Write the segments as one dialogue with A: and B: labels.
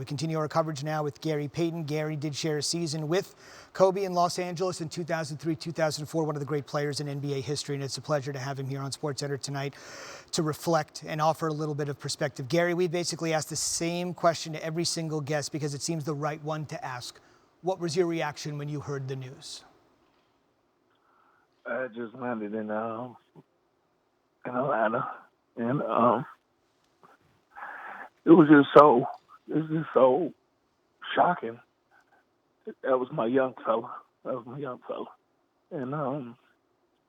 A: We continue our coverage now with Gary Payton. Gary did share a season with Kobe in Los Angeles in 2003, 2004, one of the great players in NBA history, and it's a pleasure to have him here on SportsCenter tonight to reflect and offer a little bit of perspective. Gary, we basically asked the same question to every single guest because it seems the right one to ask. What was your reaction when you heard the news?
B: I just landed in Atlanta, and it was just so shocking. That was my young fella. And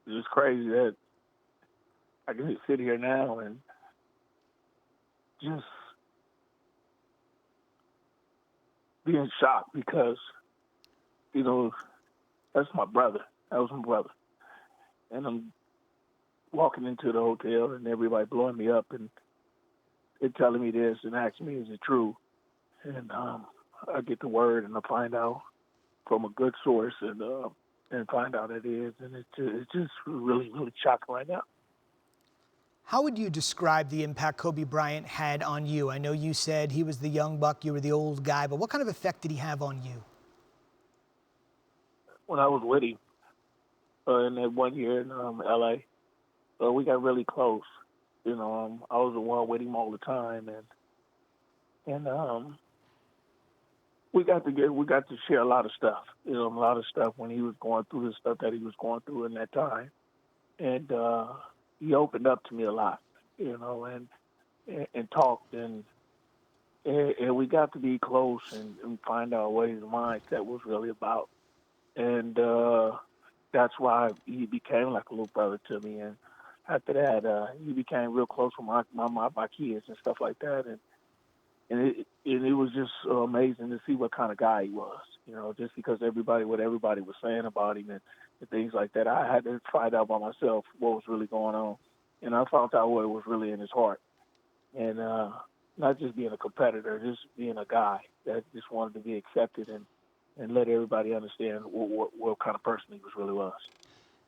B: it's just crazy that I can just sit here now and just be in shock because, that's my brother. That was my brother. And I'm walking into the hotel and everybody blowing me up and they're telling me this and asking me, is it true? And I get the word and I find out from a good source and find out it is. And it's just really, really shocking right now.
A: How would you describe the impact Kobe Bryant had on you? I know you said he was the young buck, you were the old guy, but what kind of effect did he have on you?
B: When I was with him in that 1 year in L.A., we got really close. I was the one with him all the time, and we got to share a lot of stuff. A lot of stuff when he was going through the stuff that he was going through in that time, and he opened up to me a lot, and talked, and we got to be close and find out what his mindset was really about, and that's why he became like a little brother to me, and after that, he became real close with my kids and stuff like that, and it was just amazing to see what kind of guy he was. Just because what everybody was saying about him and things like that, I had to find out by myself what was really going on, and I found out what was really in his heart, and not just being a competitor, just being a guy that just wanted to be accepted and let everybody understand what kind of person he really was.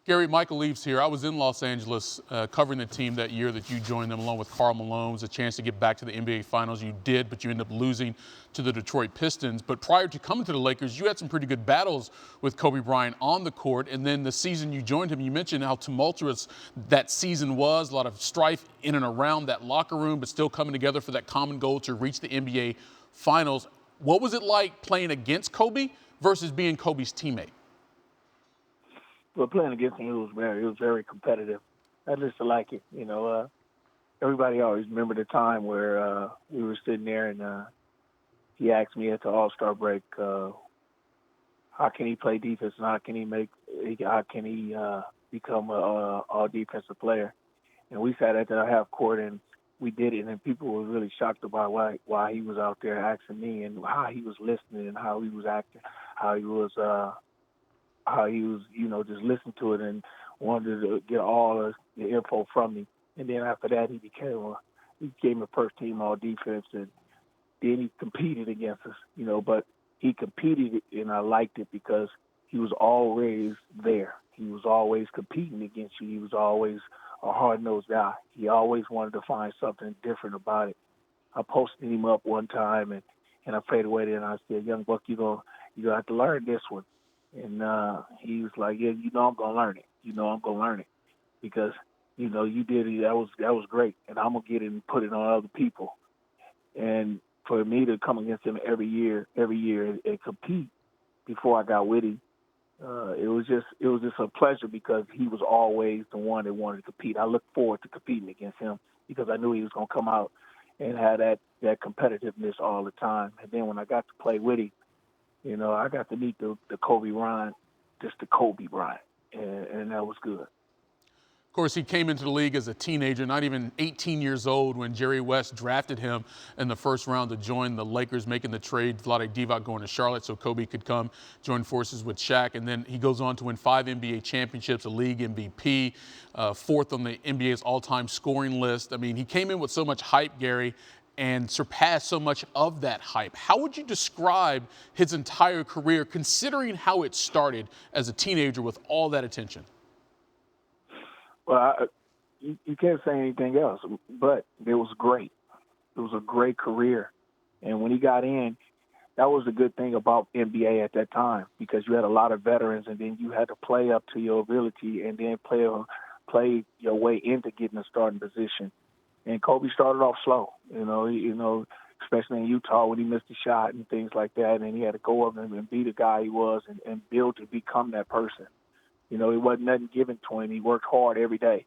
C: Gary, Michael Leaves here. I was in Los Angeles covering the team that year that you joined them along with Karl Malone. It was a chance to get back to the NBA Finals. You did, but you ended up losing to the Detroit Pistons. But prior to coming to the Lakers, you had some pretty good battles with Kobe Bryant on the court. And then the season you joined him, you mentioned how tumultuous that season was, a lot of strife in and around that locker room, but still coming together for that common goal to reach the NBA Finals. What was it like playing against Kobe versus being Kobe's teammate?
B: But playing against him, it was very competitive. I just like it. Everybody always remember the time where we were sitting there and he asked me at the All-Star break, how can he play defense and how can he become a all-defensive player? And we sat at the half court and we did it, and people were really shocked about why he was out there asking me and how he was listening and how he was acting, how he was just listening to it and wanted to get all the info from me. And then after that, he became a first team all defense, and then he competed against us, but he competed and I liked it because he was always there. He was always competing against you. He was always a hard-nosed guy. He always wanted to find something different about it. I posted him up one time and I faded away there and I said, "Young buck, you're gonna have to learn this one." And he was like, "Yeah, I'm gonna learn it. I'm gonna learn it because you did it. That was great, and I'm gonna get it and put it on other people." And for me to come against him every year, and compete before I got with him, it was just a pleasure because he was always the one that wanted to compete. I looked forward to competing against him because I knew he was gonna come out and have that competitiveness all the time. And then when I got to play with him, I got to meet the Kobe Bryant, just the Kobe Bryant, and that was good.
C: Of course, he came into the league as a teenager, not even 18 years old when Jerry West drafted him in the first round to join the Lakers, making the trade, Vlade Divac going to Charlotte so Kobe could come join forces with Shaq. And then he goes on to win 5 NBA championships, a league MVP, fourth on the NBA's all-time scoring list. I mean, he came in with so much hype, Gary, and surpassed so much of that hype. How would you describe his entire career, considering how it started as a teenager with all that attention?
B: Well, you can't say anything else, but it was great. It was a great career. And when he got in, that was the good thing about NBA at that time, because you had a lot of veterans, and then you had to play up to your ability and then play your way into getting a starting position. And Kobe started off slow, especially in Utah when he missed a shot and things like that, and he had to go up and be the guy he was and build to become that person. It wasn't nothing given to him. He worked hard every day.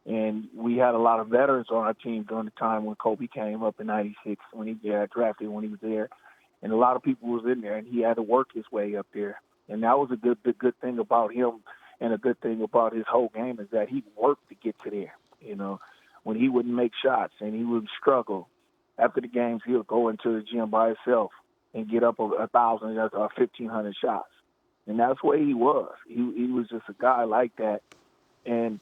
B: And we had a lot of veterans on our team during the time when Kobe came up in '96, when he got drafted, when he was there. And a lot of people was in there, and he had to work his way up there. And that was the good thing about him, and a good thing about his whole game is that he worked to get to there. When he wouldn't make shots and he would struggle, after the games he would go into the gym by himself and get up 1,000 or 1,500 shots. And that's where he was. He was just a guy like that, and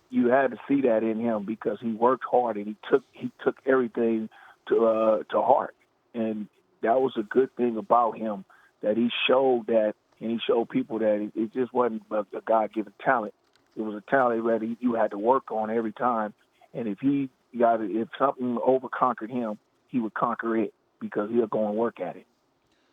B: you had to see that in him because he worked hard and he took everything to heart. And that was a good thing about him, that he showed that, and he showed people that it just wasn't a God-given talent. It was a talent that you had to work on every time. And if something overconquered him, he would conquer it because he'll go and work at it.